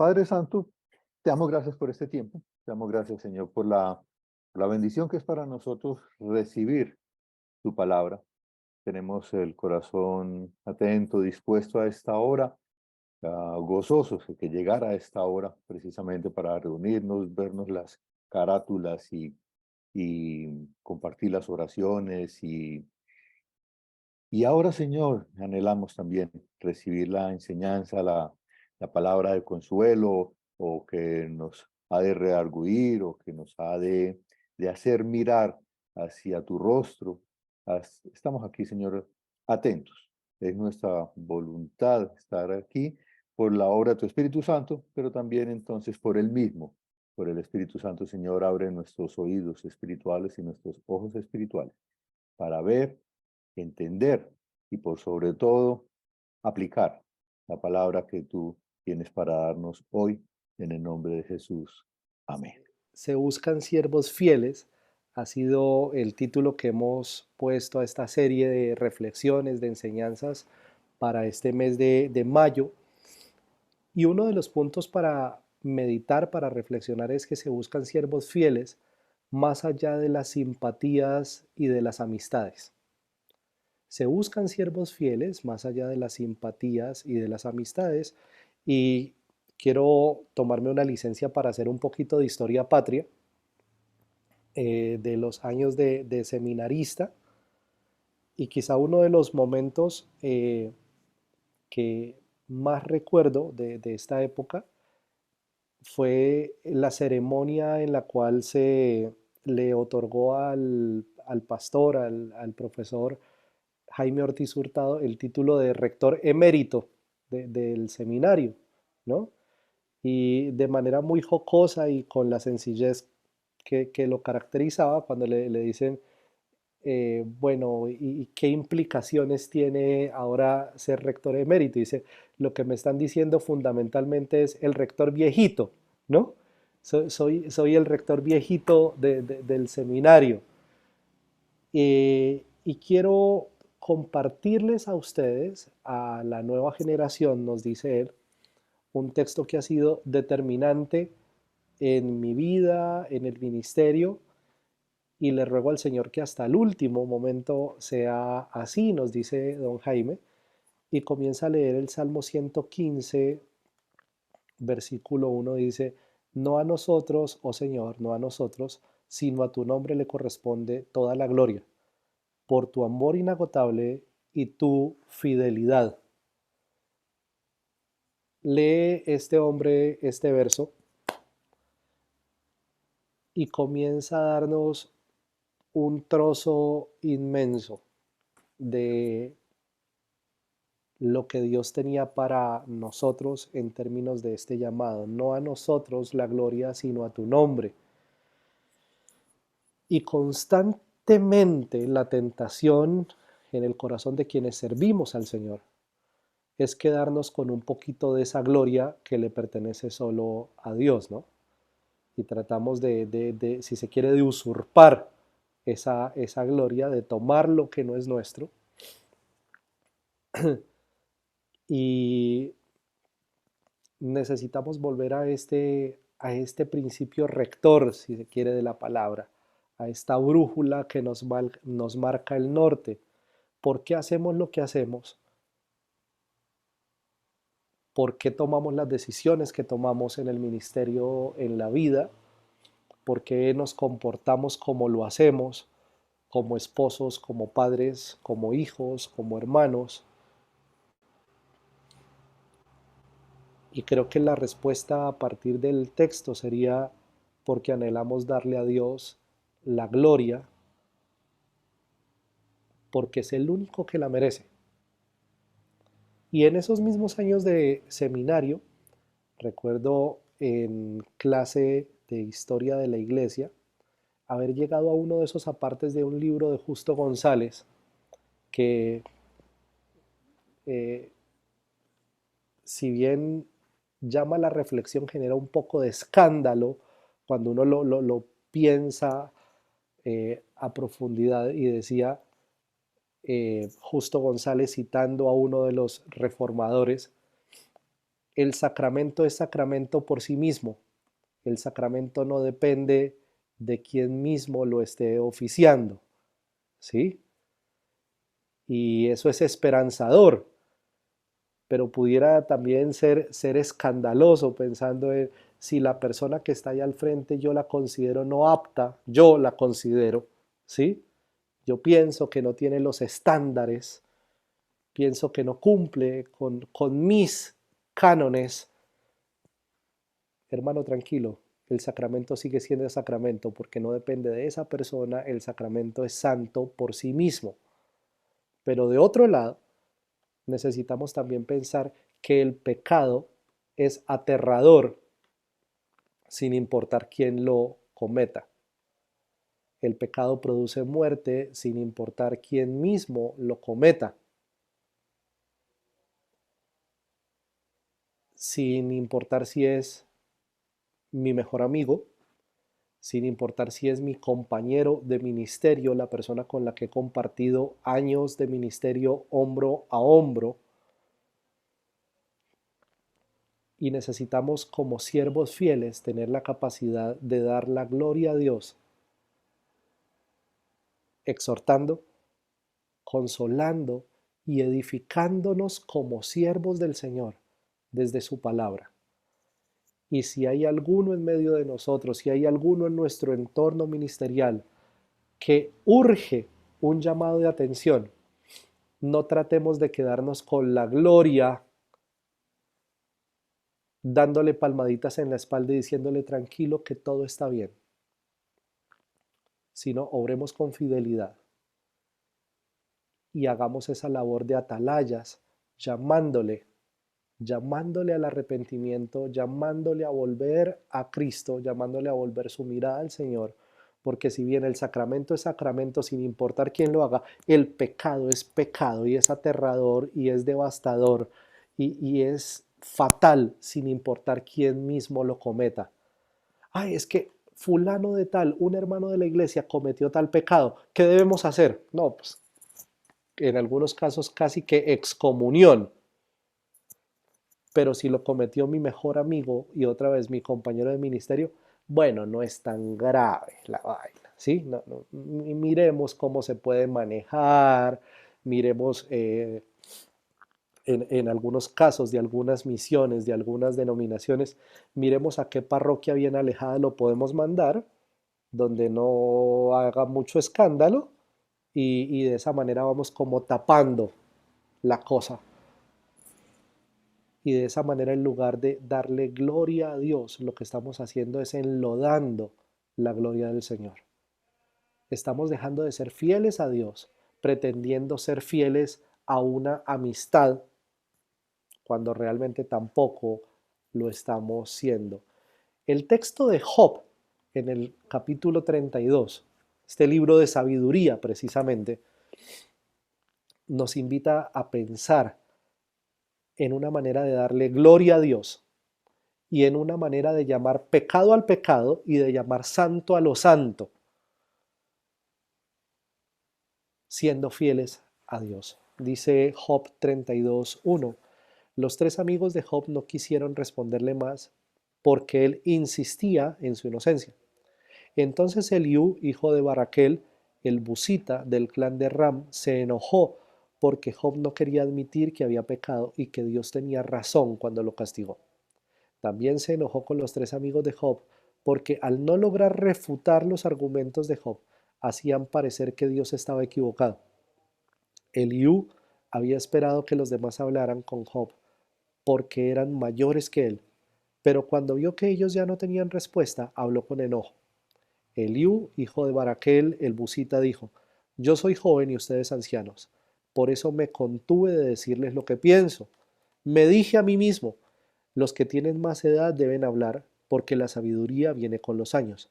Padre Santo, te damos gracias por este tiempo. Te damos gracias, Señor, por la bendición que es para nosotros recibir tu palabra. Tenemos el corazón atento, dispuesto a esta hora, gozosos de que llegara a esta hora precisamente para reunirnos, vernos las carátulas y compartir las oraciones. Y ahora, Señor, anhelamos también recibir la enseñanza, la palabra de consuelo, o que nos ha de redarguir, o que nos ha de hacer mirar hacia tu rostro. Estamos aquí, Señor, atentos. Es nuestra voluntad estar aquí por la obra de tu Espíritu Santo, pero también entonces por el mismo, por el Espíritu Santo, Señor, abre nuestros oídos espirituales y nuestros ojos espirituales para ver, entender y por sobre todo aplicar la palabra que tú tienes para darnos hoy en el nombre de Jesús. Amén. Se buscan siervos fieles, ha sido el título que hemos puesto a esta serie de reflexiones, de enseñanzas para este mes de mayo. Y uno de los puntos para meditar, para reflexionar, es que se buscan siervos fieles más allá de las simpatías y de las amistades. Se buscan siervos fieles más allá de las simpatías y de las amistades. Y quiero tomarme una licencia para hacer un poquito de historia patria de los años de seminarista, y quizá uno de los momentos que más recuerdo de esta época fue la ceremonia en la cual se le otorgó al pastor, al profesor Jaime Ortiz Hurtado, el título de rector emérito del seminario, ¿no? Y de manera muy jocosa y con la sencillez que lo caracterizaba, cuando le dicen, bueno, ¿y qué implicaciones tiene ahora ser rector emérito? Dice, lo que me están diciendo fundamentalmente es el rector viejito, ¿no? Soy el rector viejito del seminario. Y quiero compartirles a ustedes, a la nueva generación, nos dice él, un texto que ha sido determinante en mi vida, en el ministerio, y le ruego al Señor que hasta el último momento sea así, nos dice don Jaime, y comienza a leer el Salmo 115, versículo 1, dice, no a nosotros, oh Señor, no a nosotros, sino a tu nombre le corresponde toda la gloria, por tu amor inagotable y tu fidelidad. Lee este hombre este verso y comienza a darnos un trozo inmenso de lo que Dios tenía para nosotros en términos de este llamado. No a nosotros la gloria, sino a tu nombre. Y constantemente la tentación en el corazón de quienes servimos al Señor es quedarnos con un poquito de esa gloria que le pertenece solo a Dios, ¿no? Y tratamos si se quiere, de usurpar esa gloria, de tomar lo que no es nuestro. Y necesitamos volver a este principio rector, si se quiere, de la palabra, a esta brújula que nos marca el norte. ¿Por qué hacemos lo que hacemos? ¿Por qué tomamos las decisiones que tomamos en el ministerio, en la vida? ¿Por qué nos comportamos como lo hacemos, como esposos, como padres, como hijos, como hermanos? Y creo que la respuesta a partir del texto sería porque anhelamos darle a Dios la gloria, porque es el único que la merece. Y en esos mismos años de seminario, recuerdo en clase de historia de la iglesia, haber llegado a uno de esos apartes de un libro de Justo González, que eh, si bien llama a la reflexión, genera un poco de escándalo cuando uno lo piensa a profundidad. Y decía Justo González, citando a uno de los reformadores, el sacramento es sacramento por sí mismo. El sacramento no depende de quién mismo lo esté oficiando, ¿sí? Y eso es esperanzador, pero pudiera también ser escandaloso pensando en si la persona que está ahí al frente yo la considero no apta, yo la considero, ¿sí? Yo pienso que no tiene los estándares, pienso que no cumple con mis cánones. Hermano, tranquilo, el sacramento sigue siendo el sacramento porque no depende de esa persona, el sacramento es santo por sí mismo. Pero de otro lado, necesitamos también pensar que el pecado es aterrador sin importar quién lo cometa. El pecado produce muerte sin importar quién mismo lo cometa, sin importar si es mi mejor amigo, sin importar si es mi compañero de ministerio, la persona con la que he compartido años de ministerio hombro a hombro. Y necesitamos como siervos fieles tener la capacidad de dar la gloria a Dios, exhortando, consolando y edificándonos como siervos del Señor desde su palabra. Y si hay alguno en medio de nosotros, si hay alguno en nuestro entorno ministerial que urge un llamado de atención, no tratemos de quedarnos con la gloria dándole palmaditas en la espalda y diciéndole tranquilo que todo está bien, sino obremos con fidelidad y hagamos esa labor de atalayas, llamándole, llamándole al arrepentimiento, llamándole a volver a Cristo, llamándole a volver su mirada al Señor, porque si bien el sacramento es sacramento, sin importar quién lo haga, el pecado es pecado y es aterrador y es devastador y es fatal sin importar quién mismo lo cometa. Ay, es que fulano de tal, un hermano de la iglesia cometió tal pecado, ¿qué debemos hacer? No, pues en algunos casos casi que excomunión, pero si lo cometió mi mejor amigo y otra vez mi compañero de ministerio, bueno, no es tan grave la vaina, ¿sí? No, no, miremos cómo se puede manejar, miremos en algunos casos de algunas misiones, de algunas denominaciones, miremos a qué parroquia bien alejada lo podemos mandar, donde no haga mucho escándalo y de esa manera vamos como tapando la cosa. Y de esa manera, en lugar de darle gloria a Dios, lo que estamos haciendo es enlodando la gloria del Señor. Estamos dejando de ser fieles a Dios, pretendiendo ser fieles a una amistad, cuando realmente tampoco lo estamos siendo. El texto de Job, en el capítulo 32, este libro de sabiduría precisamente, nos invita a pensar en una manera de darle gloria a Dios y en una manera de llamar pecado al pecado y de llamar santo a lo santo, siendo fieles a Dios. Dice Job 32:1. Los tres amigos de Job no quisieron responderle más porque él insistía en su inocencia. Entonces Eliú, hijo de Baraquel, el busita del clan de Ram, se enojó porque Job no quería admitir que había pecado y que Dios tenía razón cuando lo castigó. También se enojó con los tres amigos de Job, porque al no lograr refutar los argumentos de Job, hacían parecer que Dios estaba equivocado. Eliú había esperado que los demás hablaran con Job, porque eran mayores que él, pero cuando vio que ellos ya no tenían respuesta, habló con enojo. Eliú, hijo de Baraquel, el busita, dijo: Yo soy joven y ustedes ancianos, por eso me contuve de decirles lo que pienso. Me dije a mí mismo: los que tienen más edad deben hablar, porque la sabiduría viene con los años.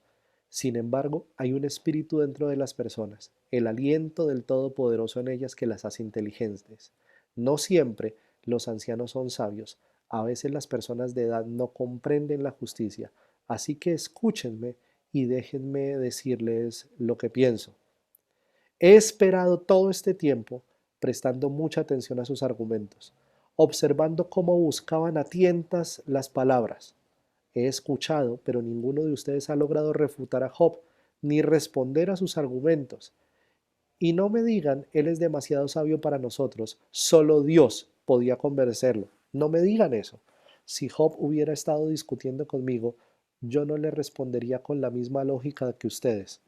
Sin embargo, hay un espíritu dentro de las personas, el aliento del Todopoderoso en ellas que las hace inteligentes. No siempre los ancianos son sabios, a veces las personas de edad no comprenden la justicia, así que escúchenme y déjenme decirles lo que pienso. He esperado todo este tiempo prestando mucha atención a sus argumentos. observando cómo buscaban a tientas las palabras. He escuchado, pero ninguno de ustedes ha logrado refutar a Job ni responder a sus argumentos. Y no me digan, él es demasiado sabio para nosotros, solo Dios podía convencerlo. No me digan eso. Si Job hubiera estado discutiendo conmigo, yo no le respondería con la misma lógica que ustedes.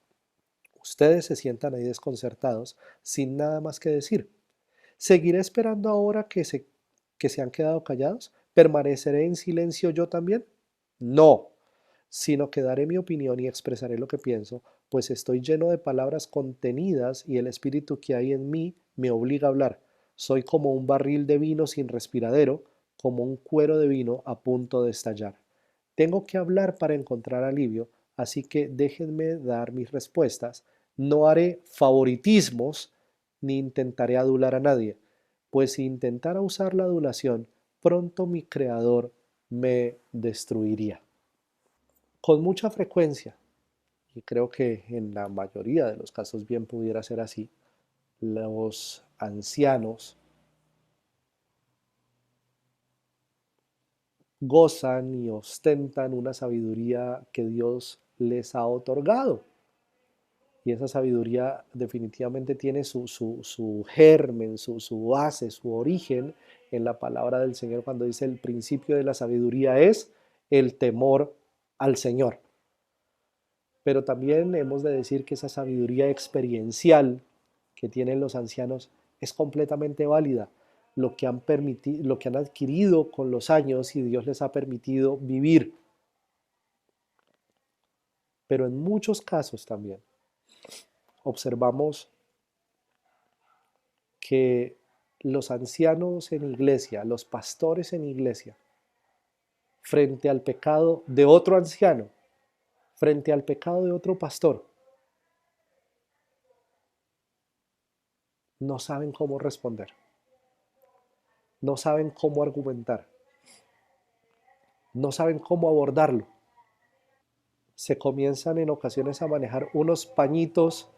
Ustedes se sientan ahí desconcertados, sin nada más que decir. ¿Seguiré esperando ahora que se han quedado callados? ¿Permaneceré en silencio yo también? No, sino que daré mi opinión y expresaré lo que pienso, pues estoy lleno de palabras contenidas y el espíritu que hay en mí me obliga a hablar. Soy como un barril de vino sin respiradero, como un cuero de vino a punto de estallar. Tengo que hablar para encontrar alivio, así que déjenme dar mis respuestas. No haré favoritismos ni intentaré adular a nadie, pues si intentara usar la adulación, pronto mi creador me destruiría. Con mucha frecuencia, y creo que en la mayoría de los casos bien pudiera ser así, los ancianos gozan y ostentan una sabiduría que Dios les ha otorgado. Y esa sabiduría definitivamente tiene su germen, su base, su origen en la palabra del Señor cuando dice el principio de la sabiduría es el temor al Señor. Pero también hemos de decir que esa sabiduría experiencial que tienen los ancianos es completamente válida. Lo que han adquirido con los años y Dios les ha permitido vivir. Pero en muchos casos también observamos que los ancianos en iglesia, los pastores en iglesia, frente al pecado de otro anciano, frente al pecado de otro pastor, no saben cómo responder, no saben cómo argumentar, no saben cómo abordarlo. Se comienzan en ocasiones a manejar unos pañitos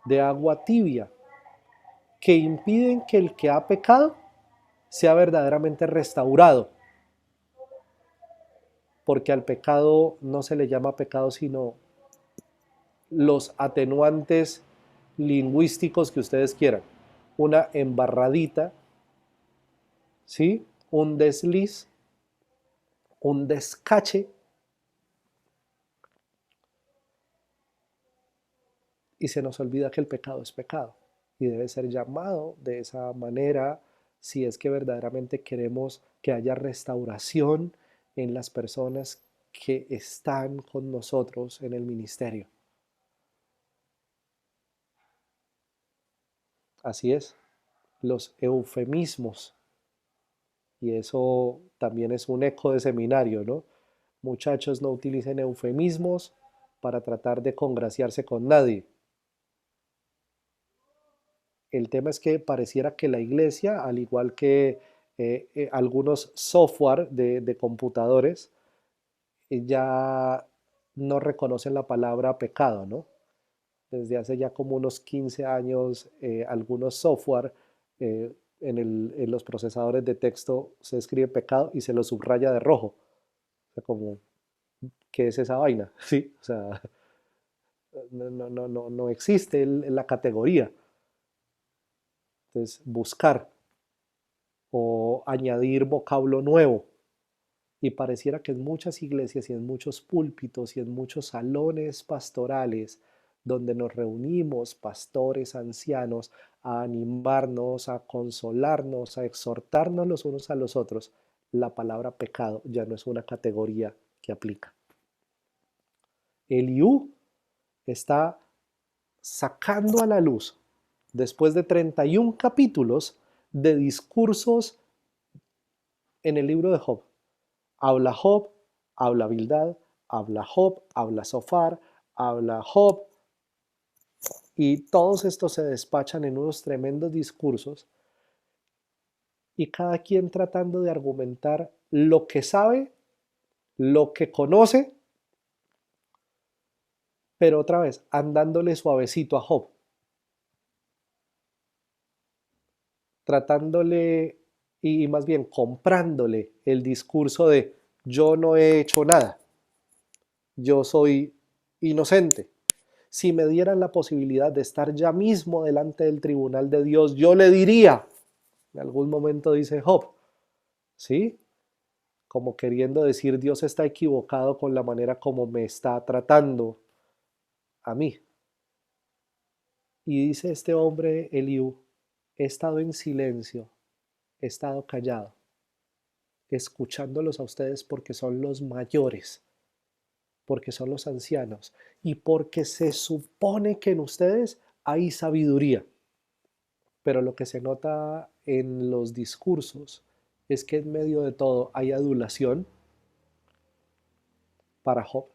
de agua tibia que impiden que el que ha pecado sea verdaderamente restaurado, porque al pecado no se le llama pecado sino los atenuantes lingüísticos que ustedes quieran. Una embarradita, ¿sí? Un desliz, un descache, y se nos olvida que el pecado es pecado y debe ser llamado de esa manera si es que verdaderamente queremos que haya restauración en las personas que están con nosotros en el ministerio. Así es, los eufemismos, y eso también es un eco de seminario, ¿no? Muchachos, no utilicen eufemismos para tratar de congraciarse con nadie. El tema es que pareciera que la iglesia, al igual que algunos software de computadores, ya no reconocen la palabra pecado, ¿no? Desde hace ya como unos 15 años, algunos software en los procesadores de texto se escribe pecado y se lo subraya de rojo. O sea, como, ¿qué es esa vaina? Sí, o sea, no existe la categoría. Entonces, buscar o añadir vocablo nuevo. Y pareciera que en muchas iglesias y en muchos púlpitos y en muchos salones pastorales donde nos reunimos, pastores, ancianos, a animarnos, a consolarnos, a exhortarnos los unos a los otros, la palabra pecado ya no es una categoría que aplica. Eliú está sacando a la luz, después de 31 capítulos de discursos en el libro de Job. Habla Job, habla Bildad, habla Job, habla Sofar, habla Job, y todos estos se despachan en unos tremendos discursos y cada quien tratando de argumentar lo que sabe, lo que conoce, pero otra vez andándole suavecito a Job, tratándole y más bien comprándole el discurso de yo no he hecho nada, yo soy inocente. Si me dieran la posibilidad de estar ya mismo delante del tribunal de Dios, yo le diría, en algún momento dice Job, ¿sí? Como queriendo decir, Dios está equivocado con la manera como me está tratando a mí. Y dice este hombre, Eliú, he estado en silencio, he estado callado, escuchándolos a ustedes porque son los mayores, porque son los ancianos y porque se supone que en ustedes hay sabiduría. Pero lo que se nota en los discursos es que en medio de todo hay adulación para Job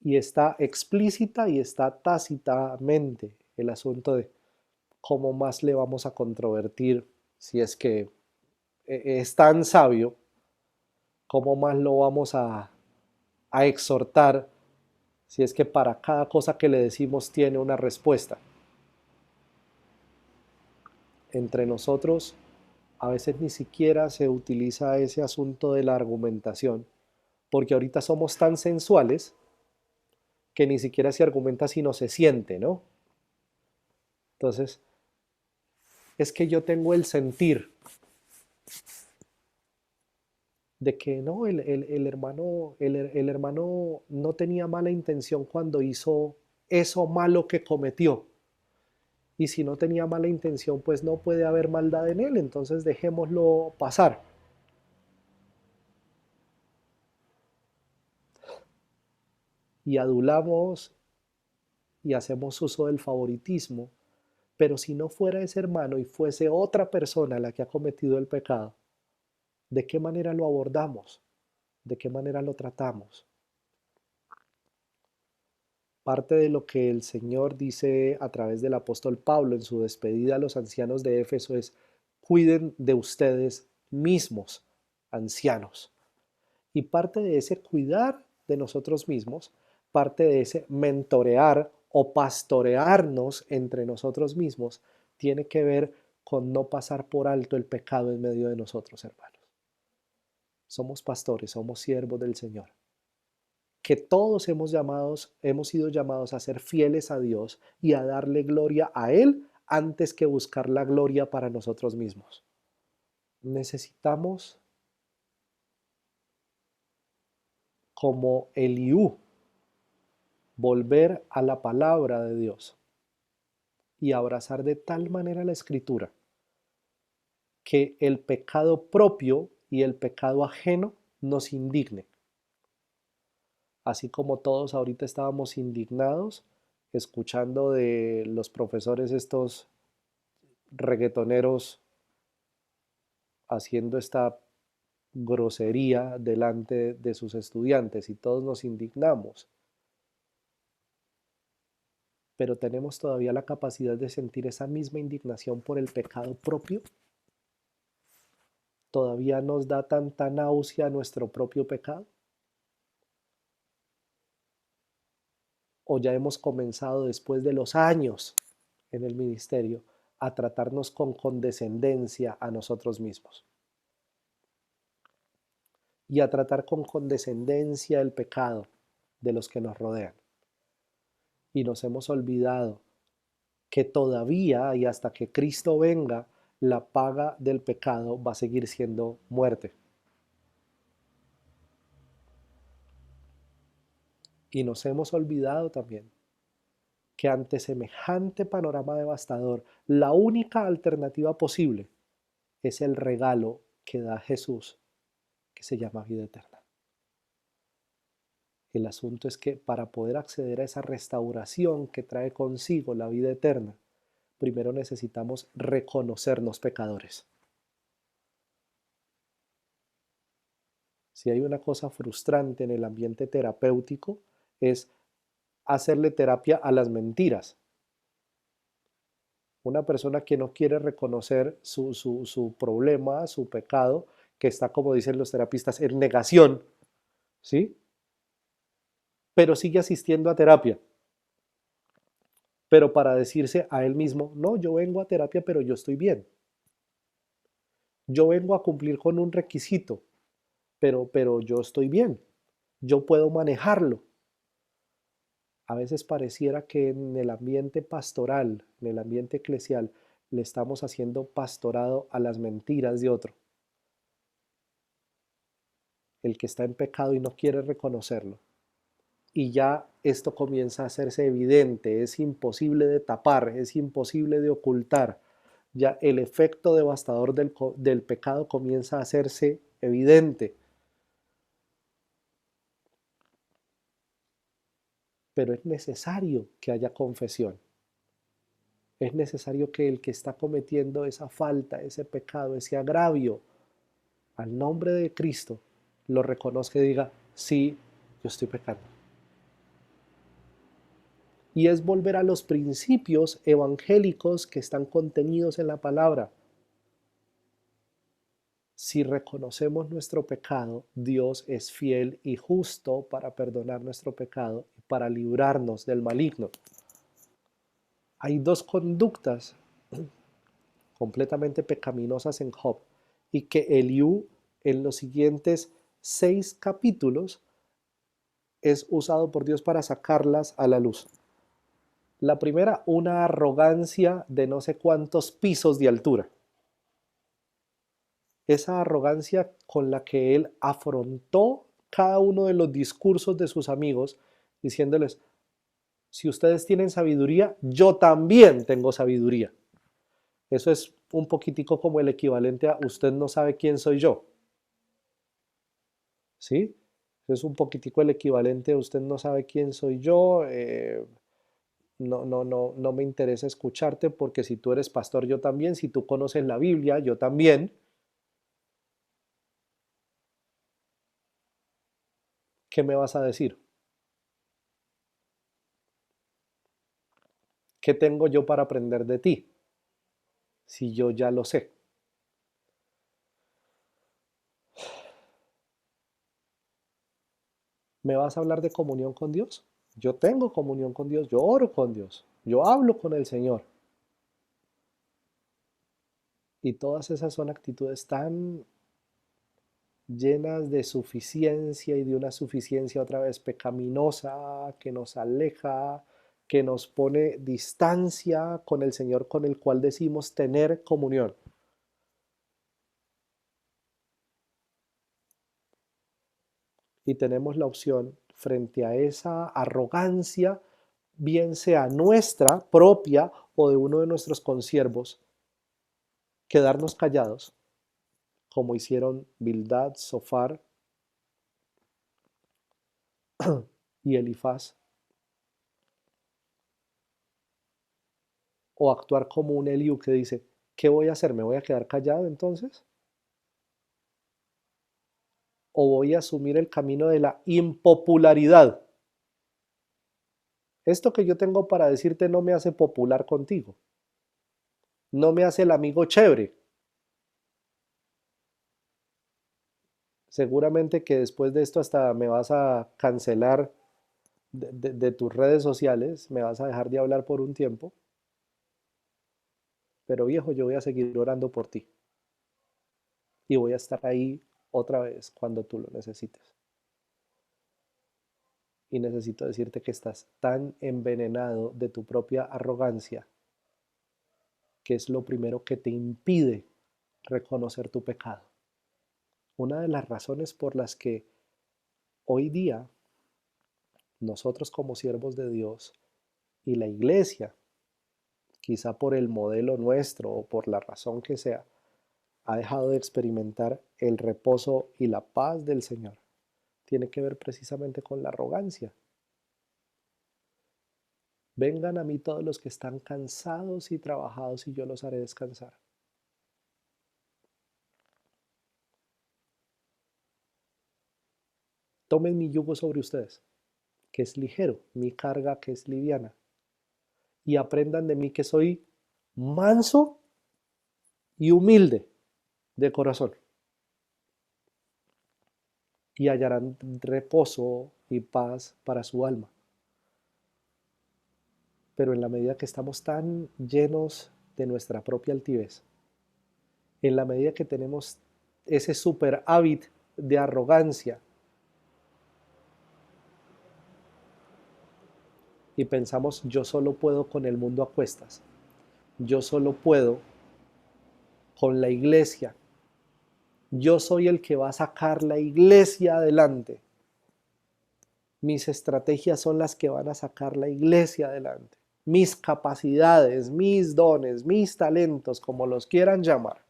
y está explícita y está tácitamente el asunto de cómo más le vamos a controvertir si es que es tan sabio, cómo más lo vamos a exhortar si es que para cada cosa que le decimos tiene una respuesta. Entre nosotros a veces ni siquiera se utiliza ese asunto de la argumentación, porque ahorita somos tan sensuales que ni siquiera se argumenta sino se siente, ¿no? Entonces, es que yo tengo el sentir de que no, el hermano no tenía mala intención cuando hizo eso malo que cometió. Y si no tenía mala intención, pues no puede haber maldad en él, entonces dejémoslo pasar. Y adulamos y hacemos uso del favoritismo, pero si no fuera ese hermano y fuese otra persona la que ha cometido el pecado, ¿de qué manera lo abordamos? ¿De qué manera lo tratamos? Parte de lo que el Señor dice a través del apóstol Pablo en su despedida a los ancianos de Éfeso es, cuiden de ustedes mismos, ancianos. Y parte de ese cuidar de nosotros mismos, parte de ese mentorear o pastorearnos entre nosotros mismos, tiene que ver con no pasar por alto el pecado en medio de nosotros, hermanos. Somos pastores, somos siervos del Señor. Que todos hemos sido llamados a ser fieles a Dios y a darle gloria a Él antes que buscar la gloria para nosotros mismos. Necesitamos, como Eliú, volver a la palabra de Dios y abrazar de tal manera la escritura que el pecado propio y el pecado ajeno nos indigne. Así como todos ahorita estábamos indignados escuchando de los profesores estos reggaetoneros haciendo esta grosería delante de sus estudiantes y todos nos indignamos, pero tenemos todavía la capacidad de sentir esa misma indignación por el pecado propio. ¿Todavía nos da tanta náusea nuestro propio pecado? ¿O ya hemos comenzado después de los años en el ministerio a tratarnos con condescendencia a nosotros mismos? Y a tratar con condescendencia el pecado de los que nos rodean. Y nos hemos olvidado que todavía y hasta que Cristo venga, la paga del pecado va a seguir siendo muerte. Y nos hemos olvidado también que ante semejante panorama devastador, la única alternativa posible es el regalo que da Jesús, que se llama vida eterna. El asunto es que para poder acceder a esa restauración que trae consigo la vida eterna, primero necesitamos reconocernos pecadores. Si hay una cosa frustrante en el ambiente terapéutico, es hacerle terapia a las mentiras. Una persona que no quiere reconocer su problema, su pecado, que está, como dicen los terapistas, en negación, ¿sí? Pero sigue asistiendo a terapia. pero para decirse a él mismo, no, yo vengo a terapia, pero yo estoy bien. Yo vengo a cumplir con un requisito, pero yo estoy bien. Yo puedo manejarlo. A veces pareciera que en el ambiente pastoral, en el ambiente eclesial, le estamos haciendo pastorado a las mentiras de otro. El que está en pecado y no quiere reconocerlo. Y ya esto comienza a hacerse evidente, es imposible de tapar, es imposible de ocultar. Ya el efecto devastador del pecado comienza a hacerse evidente. Pero es necesario que haya confesión. Es necesario que el que está cometiendo esa falta, ese pecado, ese agravio, al nombre de Cristo, lo reconozca y diga, sí, yo estoy pecando. Y es volver a los principios evangélicos que están contenidos en la palabra. Si reconocemos nuestro pecado, Dios es fiel y justo para perdonar nuestro pecado y para librarnos del maligno. Hay dos conductas completamente pecaminosas en Job y que Eliú en los siguientes 6 capítulos es usado por Dios para sacarlas a la luz. La primera, una arrogancia de no sé cuántos pisos de altura. Esa arrogancia con la que él afrontó cada uno de los discursos de sus amigos, diciéndoles, si ustedes tienen sabiduría, yo también tengo sabiduría. Eso es un poquitico como el equivalente a usted no sabe quién soy yo. ¿Sí? Eso es un poquitico el equivalente a usted no sabe quién soy yo. No me interesa escucharte porque si tú eres pastor, yo también. Si tú conoces la Biblia, yo también. ¿Qué me vas a decir? ¿Qué tengo yo para aprender de ti? Si yo ya lo sé. ¿Me vas a hablar de comunión con Dios? Yo tengo comunión con Dios, yo oro con Dios, yo hablo con el Señor. Y todas esas son actitudes tan llenas de suficiencia y de una suficiencia otra vez pecaminosa que nos aleja, que nos pone distancia con el Señor con el cual decimos tener comunión. Y tenemos la opción frente a esa arrogancia, bien sea nuestra propia o de uno de nuestros consiervos, quedarnos callados, como hicieron Bildad, Sofar y Elifaz, o actuar como un Eliú que dice, ¿qué voy a hacer? ¿Me voy a quedar callado entonces? ¿O voy a asumir el camino de la impopularidad? Esto que yo tengo para decirte no me hace popular contigo, no me hace el amigo chévere. Seguramente que después de esto hasta me vas a cancelar de tus redes sociales, me vas a dejar de hablar por un tiempo, pero viejo, yo voy a seguir orando por ti y voy a estar ahí otra vez cuando tú lo necesites. Y necesito decirte que estás tan envenenado de tu propia arrogancia que es lo primero que te impide reconocer tu pecado. Una de las razones por las que hoy día nosotros como siervos de Dios y la iglesia, quizá por el modelo nuestro o por la razón que sea, ha dejado de experimentar el reposo y la paz del Señor, tiene que ver precisamente con la arrogancia. Vengan a mí todos los que están cansados y trabajados y yo los haré descansar. Tomen mi yugo sobre ustedes, que es ligero, mi carga que es liviana, y aprendan de mí que soy manso y humilde de corazón, y hallarán reposo y paz para su alma. Pero en la medida que estamos tan llenos de nuestra propia altivez, en la medida que tenemos ese superávit de arrogancia y pensamos yo solo puedo con el mundo a cuestas, yo solo puedo con la iglesia, yo soy el que va a sacar la iglesia adelante, mis estrategias son las que van a sacar la iglesia adelante, mis capacidades, mis dones, mis talentos, como los quieran llamar,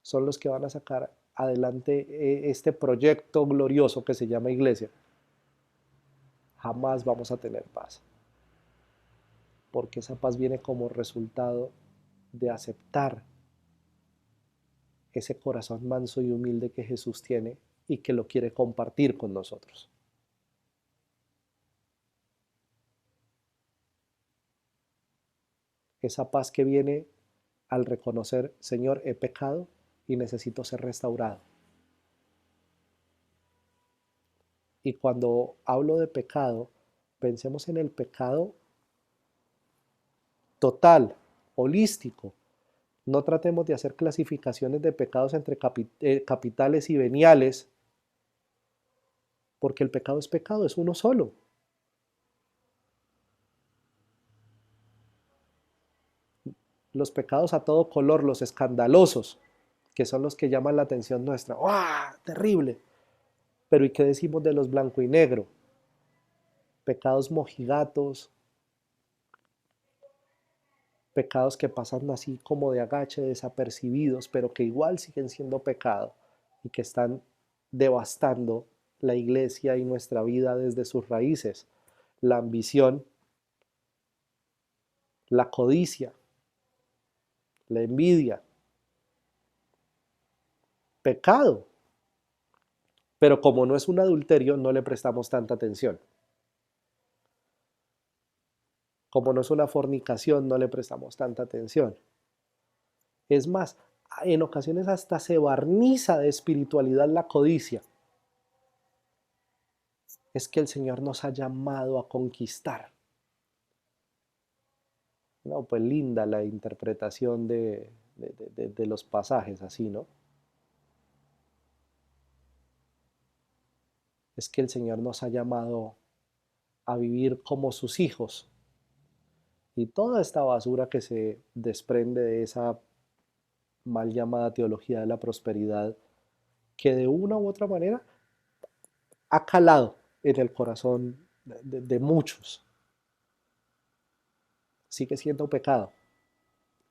son los que van a sacar adelante este proyecto glorioso que se llama iglesia. Jamás vamos a tener paz, porque esa paz viene como resultado de aceptar ese corazón manso y humilde que Jesús tiene y que lo quiere compartir con nosotros. Esa paz que viene al reconocer, Señor, he pecado y necesito ser restaurado. Y cuando hablo de pecado, pensemos en el pecado total, holístico. No tratemos de hacer clasificaciones de pecados entre capitales y veniales, porque el pecado, es uno solo. Los pecados a todo color, los escandalosos, que son los que llaman la atención nuestra. ¡Wow! Terrible. Pero ¿y qué decimos de los blanco y negro? Pecados mojigatos, pecados que pasan así como de agache, desapercibidos, pero que igual siguen siendo pecado y que están devastando la iglesia y nuestra vida desde sus raíces. La ambición, la codicia, la envidia, pecado. Pero como no es un adulterio, no le prestamos tanta atención. Como no es una fornicación, no le prestamos tanta atención. Es más, en ocasiones hasta se barniza de espiritualidad la codicia. Es que el Señor nos ha llamado a conquistar. No, pues linda la interpretación de los pasajes así, ¿no? Es que el Señor nos ha llamado a vivir como sus hijos. Y toda esta basura que se desprende de esa mal llamada teología de la prosperidad, que de una u otra manera ha calado en el corazón de muchos, sigue siendo pecado.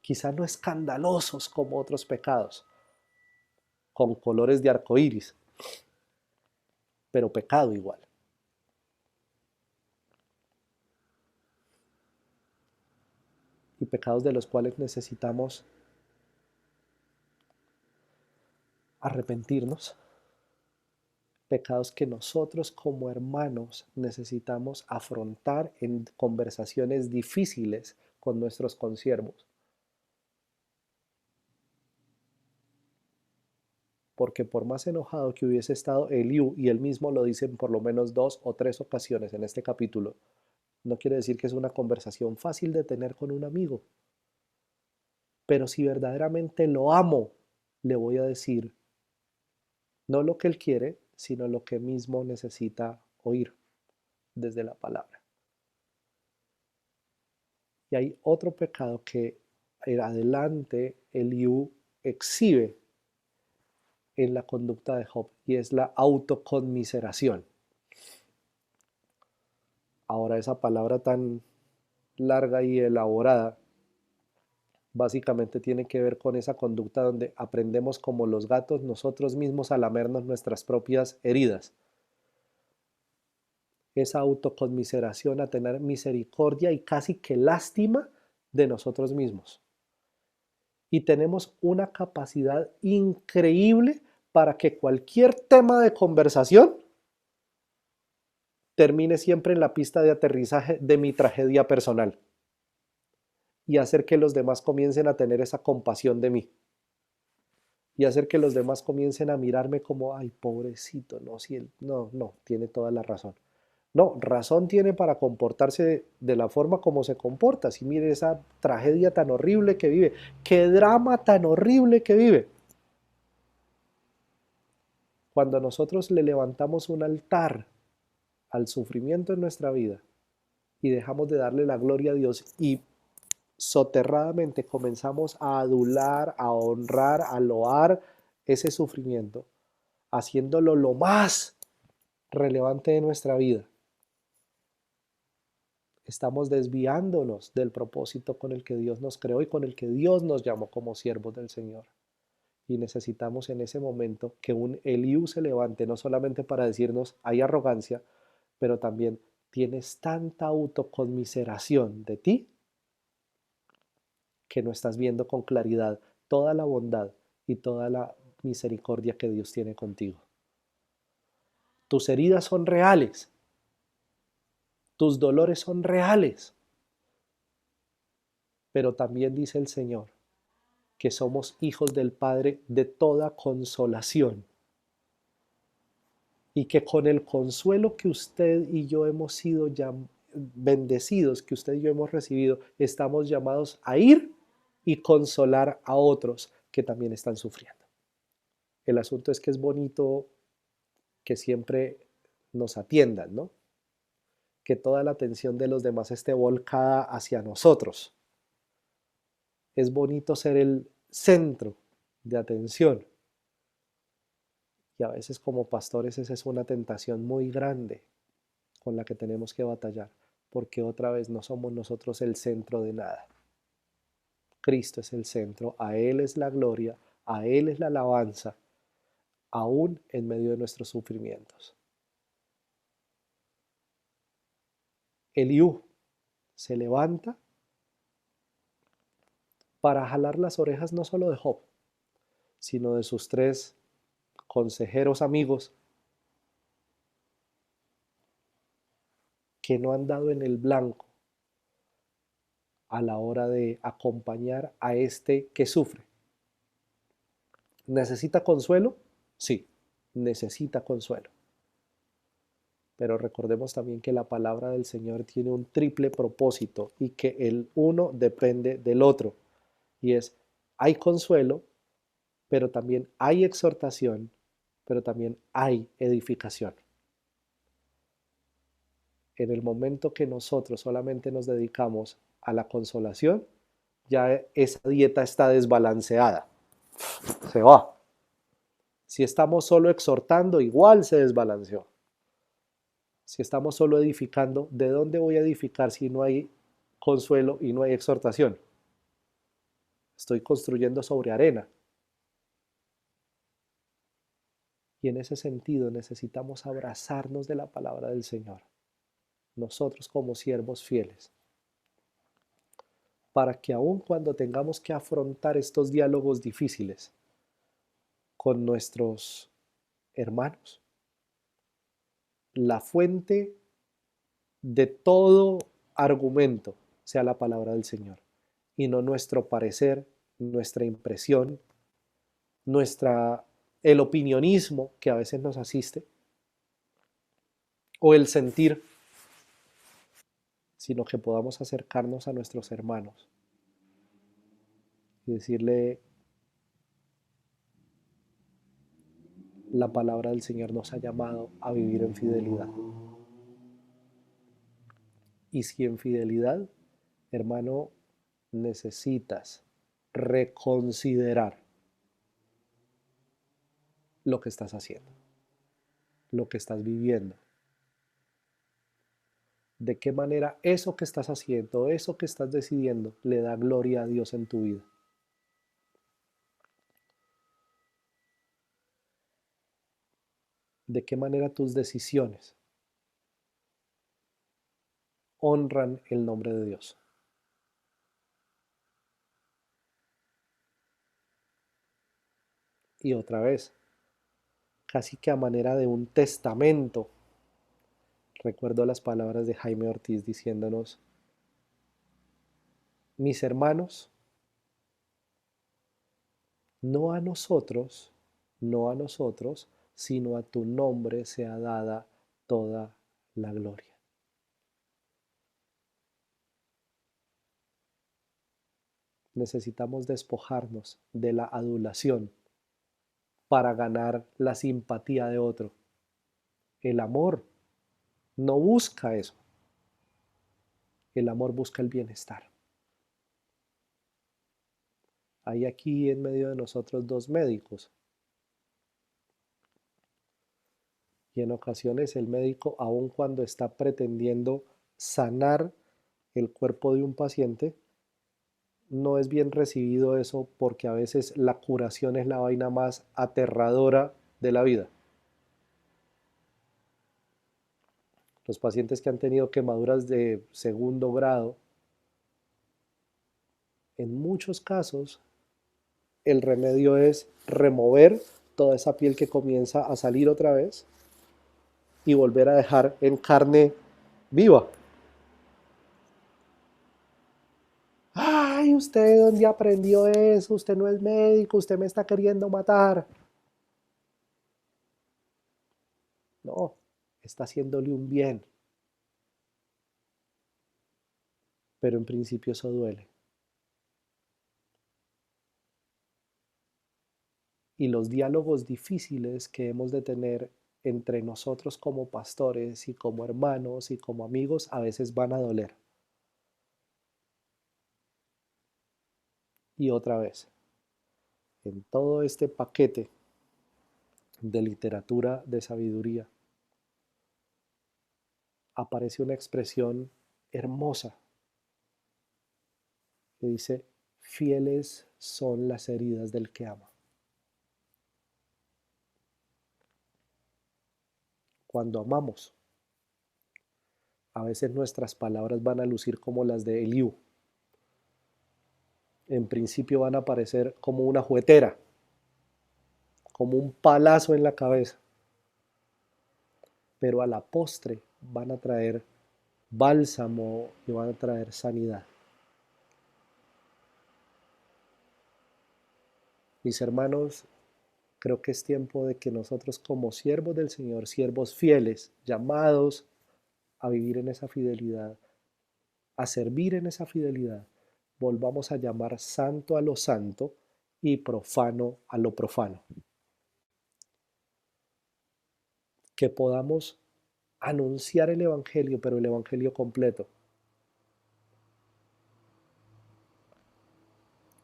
Quizá no escandalosos como otros pecados, con colores de arco iris, pero pecado igual. Y pecados de los cuales necesitamos arrepentirnos, pecados que nosotros como hermanos necesitamos afrontar en conversaciones difíciles con nuestros consiervos. Porque por más enojado que hubiese estado Eliú, y él mismo lo dice en por lo menos 2 o 3 ocasiones en este capítulo, no quiere decir que es una conversación fácil de tener con un amigo. Pero si verdaderamente lo amo, le voy a decir no lo que él quiere, sino lo que mismo necesita oír desde la palabra. Y hay otro pecado que adelante Eliú exhibe en la conducta de Job y es la autoconmiseración. Ahora esa palabra tan larga y elaborada básicamente tiene que ver con esa conducta donde aprendemos como los gatos nosotros mismos a lamernos nuestras propias heridas. Esa autoconmiseración, a tener misericordia y casi que lástima de nosotros mismos. Y tenemos una capacidad increíble para que cualquier tema de conversación termine siempre en la pista de aterrizaje de mi tragedia personal y hacer que los demás comiencen a tener esa compasión de mí y hacer que los demás comiencen a mirarme como, ay, pobrecito, no, si él, no, tiene toda la razón. No, razón tiene para comportarse de la forma como se comporta. Si mire esa tragedia tan horrible que vive, qué drama tan horrible que vive. Cuando nosotros le levantamos un altar al sufrimiento en nuestra vida y dejamos de darle la gloria a Dios y soterradamente comenzamos a adular, a honrar, a loar ese sufrimiento, haciéndolo lo más relevante de nuestra vida, estamos desviándonos del propósito con el que Dios nos creó y con el que Dios nos llamó como siervos del Señor. Y necesitamos en ese momento que un Eliú se levante, no solamente para decirnos hay arrogancia, pero también tienes tanta autoconmiseración de ti que no estás viendo con claridad toda la bondad y toda la misericordia que Dios tiene contigo. Tus heridas son reales, tus dolores son reales, pero también dice el Señor que somos hijos del Padre de toda consolación y que con el consuelo que usted y yo hemos sido bendecidos, que usted y yo hemos recibido, estamos llamados a ir y consolar a otros que también están sufriendo. El asunto es que es bonito que siempre nos atiendan, ¿no? Que toda la atención de los demás esté volcada hacia nosotros. Es bonito ser el centro de atención. Y a veces como pastores esa es una tentación muy grande con la que tenemos que batallar, porque otra vez no somos nosotros el centro de nada. Cristo es el centro, a Él es la gloria, a Él es la alabanza, aún en medio de nuestros sufrimientos. Eliú se levanta para jalar las orejas no solo de Job, sino de sus tres consejeros amigos que no han dado en el blanco a la hora de acompañar a este que sufre. ¿Necesita consuelo? Sí, necesita consuelo. Pero recordemos también que la palabra del Señor tiene un triple propósito y que el uno depende del otro. Y es, hay consuelo, pero también hay exhortación, pero también hay edificación. En el momento que nosotros solamente nos dedicamos a la consolación, ya esa dieta está desbalanceada. Se va. Si estamos solo exhortando, igual se desbalanceó. Si estamos solo edificando, ¿de dónde voy a edificar si no hay consuelo y no hay exhortación? Estoy construyendo sobre arena. Y en ese sentido necesitamos abrazarnos de la palabra del Señor, nosotros como siervos fieles, para que aun cuando tengamos que afrontar estos diálogos difíciles con nuestros hermanos, la fuente de todo argumento sea la palabra del Señor y no nuestro parecer, nuestra impresión, nuestra, el opinionismo que a veces nos asiste o el sentir, sino que podamos acercarnos a nuestros hermanos y decirle, la palabra del Señor nos ha llamado a vivir en fidelidad. Y si en fidelidad, hermano, necesitas reconsiderar lo que estás haciendo, lo que estás viviendo, de qué manera eso que estás haciendo, eso que estás decidiendo, le da gloria a Dios en tu vida. De qué manera tus decisiones honran el nombre de Dios. Y otra vez, casi que a manera de un testamento, recuerdo las palabras de Jaime Ortiz diciéndonos, mis hermanos, no a nosotros, no a nosotros, sino a tu nombre sea dada toda la gloria. Necesitamos despojarnos de la adulación para ganar la simpatía de otro. El amor no busca eso. El amor busca el bienestar. Hay aquí en medio de nosotros dos médicos. Y en ocasiones el médico, aun cuando está pretendiendo sanar el cuerpo de un paciente, no es bien recibido eso porque a veces la curación es la vaina más aterradora de la vida. Los pacientes que han tenido quemaduras de segundo grado, en muchos casos el remedio es remover toda esa piel que comienza a salir otra vez y volver a dejar en carne viva. Ay, ¿usted de dónde aprendió eso? Usted no es médico, usted me está queriendo matar. No, está haciéndole un bien. Pero en principio eso duele. Y los diálogos difíciles que hemos de tener entre nosotros como pastores y como hermanos y como amigos a veces van a doler. Y otra vez, en todo este paquete de literatura de sabiduría aparece una expresión hermosa que dice: fieles son las heridas del que ama. Cuando amamos, a veces nuestras palabras van a lucir como las de Eliú. En principio van a parecer como una juguetera, como un palazo en la cabeza, pero a la postre van a traer bálsamo y van a traer sanidad. Mis hermanos, creo que es tiempo de que nosotros como siervos del Señor, siervos fieles, llamados a vivir en esa fidelidad, a servir en esa fidelidad, volvamos a llamar santo a lo santo y profano a lo profano. Que podamos anunciar el Evangelio, pero el Evangelio completo.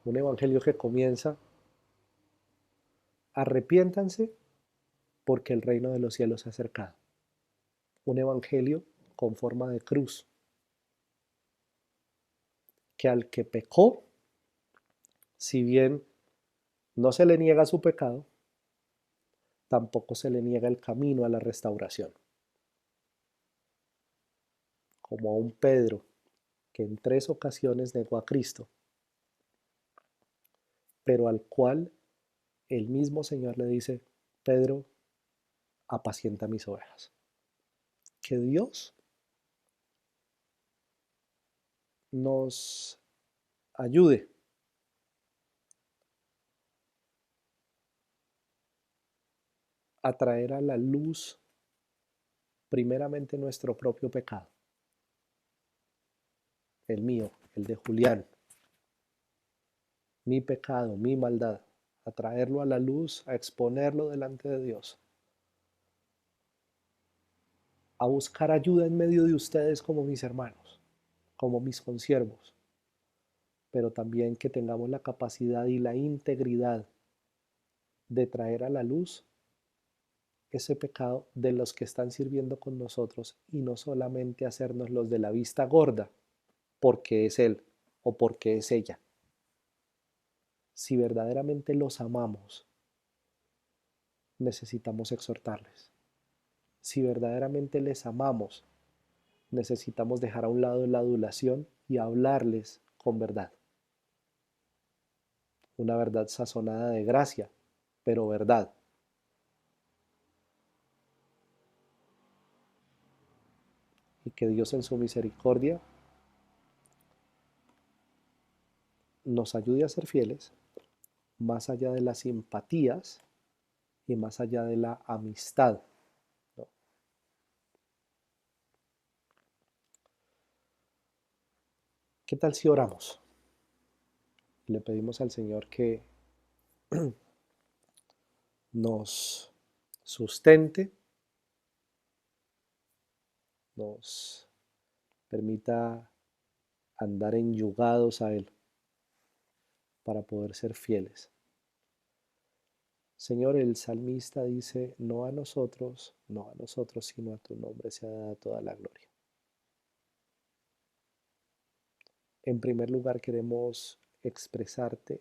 Un Evangelio que comienza: arrepiéntanse porque el reino de los cielos se ha acercado. Un Evangelio con forma de cruz, que al que pecó, si bien no se le niega su pecado, tampoco se le niega el camino a la restauración. Como a un Pedro que en 3 ocasiones negó a Cristo, pero al cual el mismo Señor le dice: Pedro, apacienta mis ovejas. Que Dios nos ayude a traer a la luz primeramente nuestro propio pecado, el mío, el de Julián, mi pecado, mi maldad, a traerlo a la luz, a exponerlo delante de Dios, a buscar ayuda en medio de ustedes como mis hermanos, como mis consiervos, pero también que tengamos la capacidad y la integridad de traer a la luz ese pecado de los que están sirviendo con nosotros y no solamente hacernos los de la vista gorda porque es él o porque es ella. Si verdaderamente los amamos, necesitamos exhortarles. Si verdaderamente les amamos, necesitamos dejar a un lado la adulación y hablarles con verdad. Una verdad sazonada de gracia, pero verdad. Y que Dios en su misericordia nos ayude a ser fieles, más allá de las simpatías y más allá de la amistad, ¿no? ¿Qué tal si oramos? Y le pedimos al Señor que nos sustente, nos permita andar enyugados a Él para poder ser fieles. Señor, el salmista dice, no a nosotros, no a nosotros, sino a tu nombre sea dada toda la gloria. En primer lugar, queremos expresarte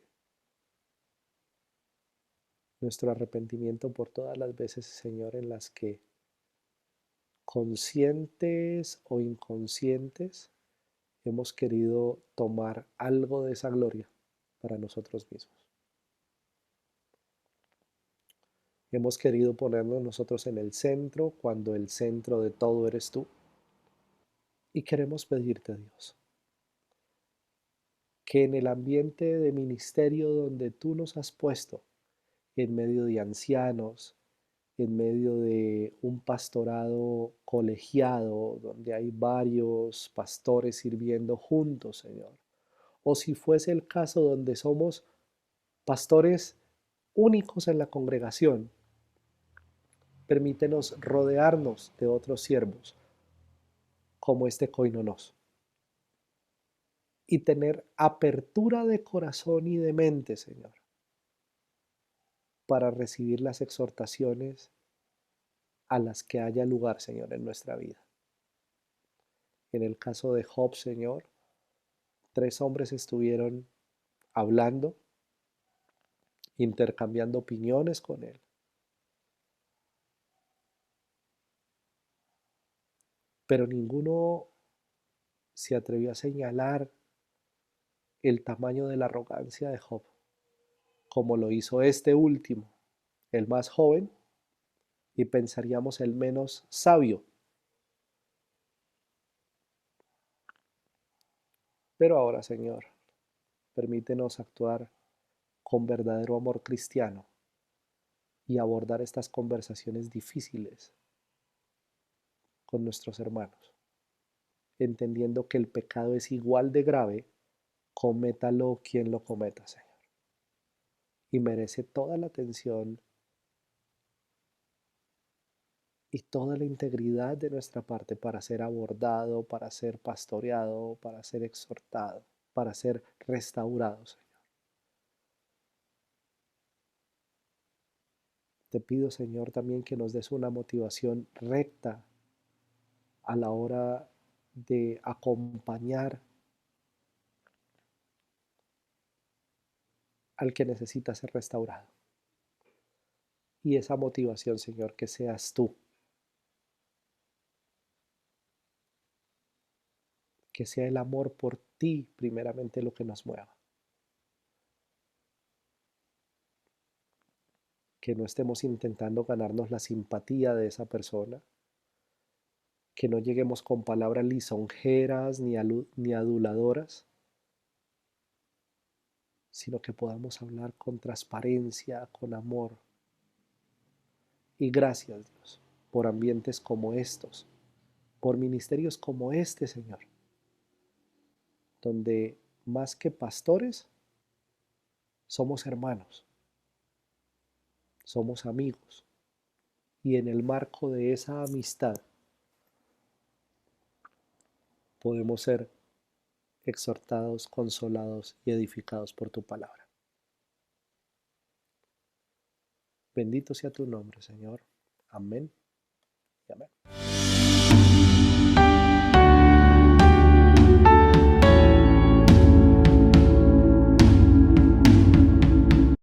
nuestro arrepentimiento por todas las veces, Señor, en las que conscientes o inconscientes hemos querido tomar algo de esa gloria para nosotros mismos. Hemos querido ponernos nosotros en el centro cuando el centro de todo eres tú. Y queremos pedirte, Dios, que en el ambiente de ministerio donde tú nos has puesto, en medio de ancianos, en medio de un pastorado colegiado, donde hay varios pastores sirviendo juntos, Señor, o si fuese el caso donde somos pastores únicos en la congregación, permítenos rodearnos de otros siervos como este Coinonos y tener apertura de corazón y de mente, Señor, para recibir las exhortaciones a las que haya lugar, Señor, en nuestra vida. En el caso de Job, Señor, 3 hombres estuvieron hablando, intercambiando opiniones con él, pero ninguno se atrevió a señalar el tamaño de la arrogancia de Job, como lo hizo este último, el más joven, y pensaríamos el menos sabio. Pero ahora, Señor, permítenos actuar con verdadero amor cristiano y abordar estas conversaciones difíciles con nuestros hermanos, entendiendo que el pecado es igual de grave, cométalo quien lo cometa, Señor, y merece toda la atención y toda la integridad de nuestra parte para ser abordado, para ser pastoreado, para ser exhortado, para ser restaurado, Señor. Te pido, Señor, también que nos des una motivación recta a la hora de acompañar al que necesita ser restaurado. Y esa motivación, Señor, que seas tú, que sea el amor por ti primeramente lo que nos mueva. Que no estemos intentando ganarnos la simpatía de esa persona, que no lleguemos con palabras lisonjeras ni aduladoras, sino que podamos hablar con transparencia, con amor. Y gracias, Dios, por ambientes como estos, por ministerios como este, Señor, donde más que pastores, somos hermanos, somos amigos. Y en el marco de esa amistad podemos ser exhortados, consolados y edificados por tu palabra. Bendito sea tu nombre, Señor. Amén y amén.